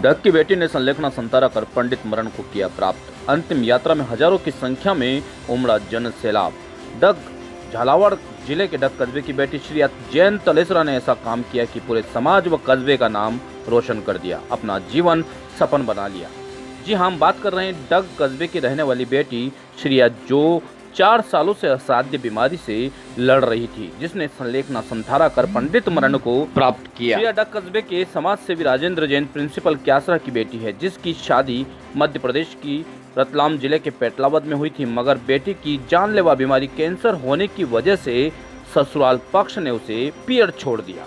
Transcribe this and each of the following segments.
डग की बेटी ने संलेखना संतारा कर पंडित मरण को किया प्राप्त। अंतिम यात्रा में हजारों की संख्या में उमड़ा जन सैलाब। डग झालावाड़ जिले के डग कस्बे की बेटी श्री जैन तलेसरा ने ऐसा काम किया कि पूरे समाज व कस्बे का नाम रोशन कर दिया, अपना जीवन सफल बना लिया। जी हाँ, हम बात कर रहे हैं डग कस्बे की रहने वाली बेटी श्रिया, जो 4 सालों से असाध्य बीमारी से लड़ रही थी, जिसने संलेखना संतारा कर पंडित मरण को प्राप्त किया। श्रिया डग कस्बे के समाज सेवी राजेंद्र जैन प्रिंसिपल क्यासरा की बेटी है, जिसकी शादी मध्य प्रदेश की रतलाम जिले के पेटलावद में हुई थी, मगर बेटी की जानलेवा बीमारी कैंसर होने की वजह से ससुराल पक्ष ने उसे पियर छोड़ दिया।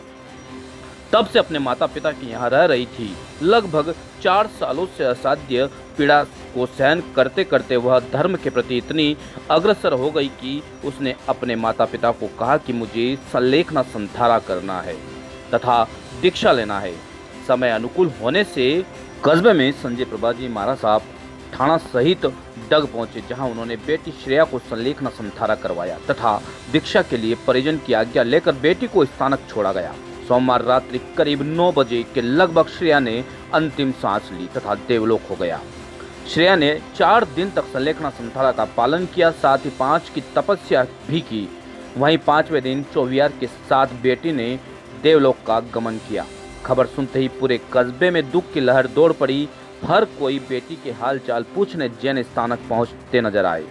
तब से अपने माता पिता के यहाँ रह रही थी। लगभग 4 सालों से असाध्य पीड़ा को सहन करते करते वह धर्म के प्रति इतनी अग्रसर हो गई कि उसने अपने माता पिता को कहा कि मुझे संलेखना संतारा करना है तथा दीक्षा लेना है। समय अनुकूल होने से कस्बे में संजय प्रभाजी महाराज साहब थाना सहित डग पहुंचे, जहां उन्होंने बेटी श्रेया को संलेखना संतारा करवाया तथा दीक्षा के लिए परिजन की आज्ञा लेकर बेटी को स्थानक छोड़ा गया। सोमवार रात्रि करीब 9 बजे के लगभग श्रेया ने अंतिम सांस ली तथा देवलोक हो गया। श्रेया ने 4 दिन तक संलेखना संतारा का पालन किया, साथ ही 5 की तपस्या भी की। वहीं 5वें दिन चौवियार के साथ बेटी ने देवलोक का गमन किया। खबर सुनते ही पूरे कस्बे में दुख की लहर दौड़ पड़ी। हर कोई बेटी के हालचाल पूछने जैन स्थानक पहुंचते नजर आए।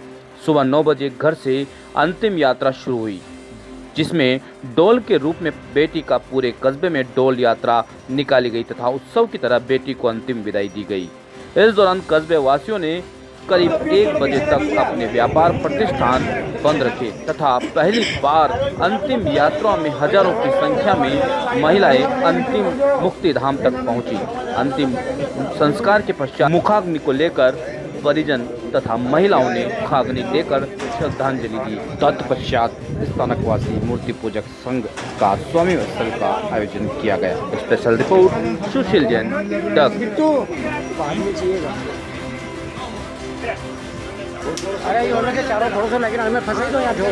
सुबह 9 बजे घर से अंतिम यात्रा शुरू हुई, जिसमें डोल के रूप में बेटी का पूरे कस्बे में डोल यात्रा निकाली गई तथा उत्सव की तरह बेटी को अंतिम विदाई दी गई। इस दौरान कस्बे वासियों ने करीब 1 बजे तक अपने व्यापार प्रतिष्ठान बंद रखे तथा पहली बार अंतिम यात्रा में हजारों की संख्या में महिलाएं अंतिम मुक्ति धाम तक पहुंची। अंतिम संस्कार के पश्चात मुखाग्नि को लेकर परिजन तथा महिलाओं ने मुखाग्नि देकर श्रद्धांजलि दी। तत्पश्चात स्थानकवासी मूर्ति पूजक संघ का स्वामी उत्सव का आयोजन किया गया। स्पेशल रिपोर्ट सुशील जैन, डग। अरे ये होने के चारों फोड़ों से, लेकिन हमें फंसाई तो यहाँ झोंक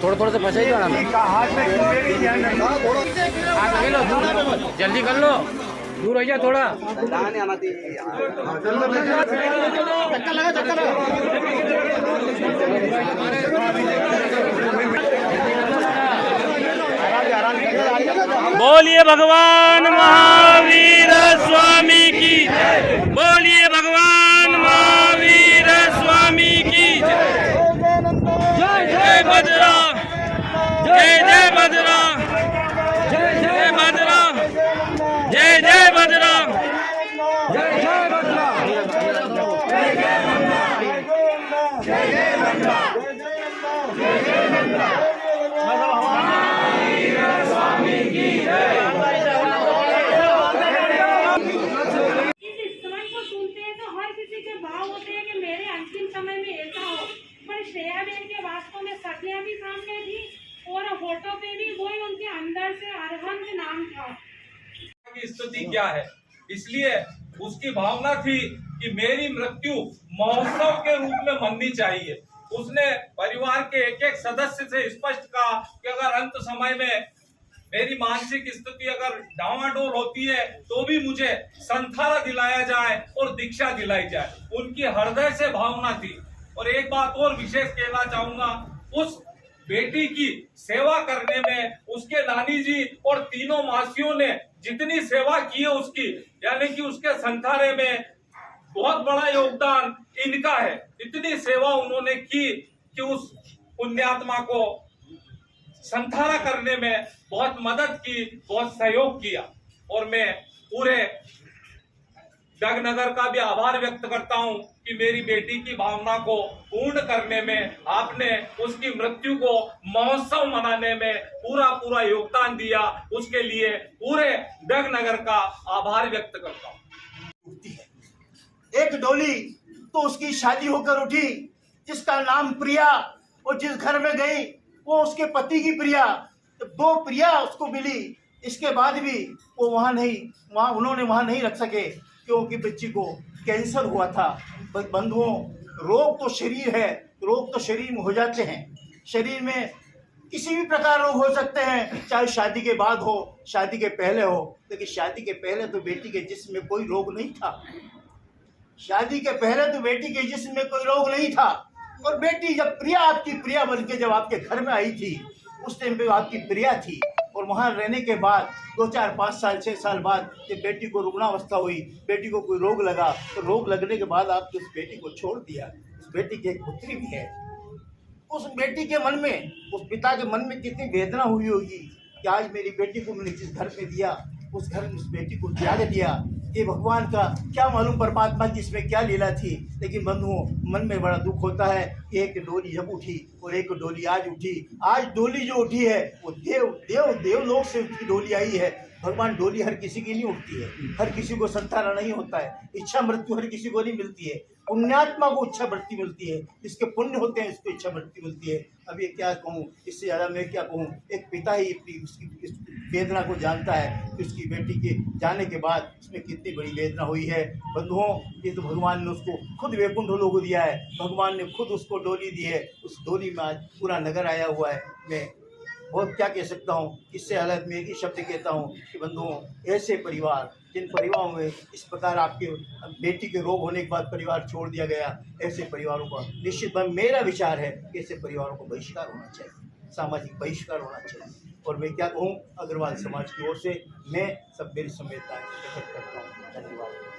थोड़े थोड़े से फंसाई तो हमें। जल्दी कर लो, दूर हो जाए थोड़ा। बोलिए भगवान महावीर स्वामी की जय। बोलिए भगवान महावीर स्वामी की जय। जय बजरंग, जय जय बजरंग, जय बजरंग, जय जय बजरंग, जय जय बजरंग, जय जय बजरंग, जय जय बजरंग, जय जय बजरंग। फोटो पे भी वही उनके अंदर से अरहंत नाम था। की स्तुति क्या है, इसलिए उसकी भावना थी कि मेरी मृत्यु महोत्सव के रूप में मननी चाहिए। उसने परिवार के एक एक सदस्य से स्पष्ट कहा कि अगर अंत समय में मेरी मानसिक स्थिति अगर डावाडोल होती है तो भी मुझे संतारा दिलाया जाए और दीक्षा दिलाई जाए। उनकी हृदय से भावना थी। और एक बात और विशेष कहना चाहूंगा, उस बेटी की सेवा करने में उसके नानी जी और तीनों मासियों ने जितनी सेवा की है उसकी, यानी कि उसके संतारे में बहुत बड़ा योगदान इनका है। इतनी सेवा उन्होंने की कि उस पुण्यात्मा को संतारा करने में बहुत मदद की, बहुत सहयोग किया। और मैं पूरे डग नगर का भी आभार व्यक्त करता हूं कि मेरी बेटी की भावना को पूर्ण करने में आपने उसकी मृत्यु को महोत्सव मनाने में पूरा योगदान दिया। उसके लिए पूरे डग नगर का आभार व्यक्त करता हूं। एक डोली तो उसकी शादी होकर उठी, जिसका नाम प्रिया, और जिस घर में गई वो उसके पति की प्रिया। तो 2 प्रिया उसको मिली। इसके बाद भी वो उन्होंने वहां नहीं रख सके, क्योंकि बच्ची को कैंसर हुआ था। बंधुओं, रोग तो शरीर है, रोग तो शरीर में हो जाते हैं। शरीर में किसी भी प्रकार रोग हो सकते हैं, चाहे शादी के बाद हो, शादी के पहले हो। लेकिन शादी के पहले तो बेटी के जिस्म में कोई रोग नहीं था। शादी के पहले तो बेटी के जिस्म में कोई रोग नहीं था। और बेटी जब प्रिया, आपकी प्रिया बन के जब आपके घर में आई थी, उस टाइम पे आपकी प्रिया थी। और वहाँ रहने के बाद 2, 4, 5 साल 6 साल बाद जब बेटी को रुग्णावस्था हुई, बेटी को कोई रोग लगा, तो रोग लगने के बाद आपने उस बेटी को छोड़ दिया। उस बेटी की एक पुत्री भी है। उस बेटी के मन में, उस पिता के मन में कितनी वेदना हुई होगी कि आज मेरी बेटी को मैंने जिस घर में दिया, उस घर में उस बेटी को त्याग दिया। ये भगवान का क्या मालूम, परमात्मा की इसमें क्या लीला थी। लेकिन बंधुओं, मन में बड़ा दुख होता है कि एक डोली जब उठी और एक डोली आज उठी। आज डोली जो उठी है वो देव लोक से उसकी डोली आई है। भगवान, डोली हर किसी की नहीं उठती है, हर किसी को संतान नहीं होता है, इच्छा मृत्यु हर किसी को नहीं मिलती है। पुण्यात्मा को इच्छा मृत्यु मिलती है, जिसके पुण्य होते हैं इसको इच्छा मृत्यु मिलती है। अब ये क्या कहूँ, इससे ज़्यादा मैं क्या कहूँ। एक पिता ही उसकी इस वेदना को जानता है कि उसकी बेटी के जाने के बाद उसमें कितनी बड़ी वेदना हुई है। बंधुओं, ये तो भगवान ने उसको खुद वैकुंठ लोक दिया है, भगवान ने खुद उसको डोली दी है। उस डोली में आज पूरा नगर आया हुआ है। मैं बहुत क्या कह सकता हूँ, इससे अलग मैं एक ही शब्द कहता हूँ कि बंधुओं, ऐसे परिवार, जिन परिवारों में इस प्रकार आपके बेटी के रोग होने के बाद परिवार छोड़ दिया गया, ऐसे परिवारों का निश्चित मेरा विचार है कि ऐसे परिवारों को बहिष्कार होना चाहिए, सामाजिक बहिष्कार होना चाहिए। और मैं क्या कहूँ, अग्रवाल समाज की ओर से मैं सब मेरी संवेदनाएं प्रकट करता हूँ। धन्यवाद।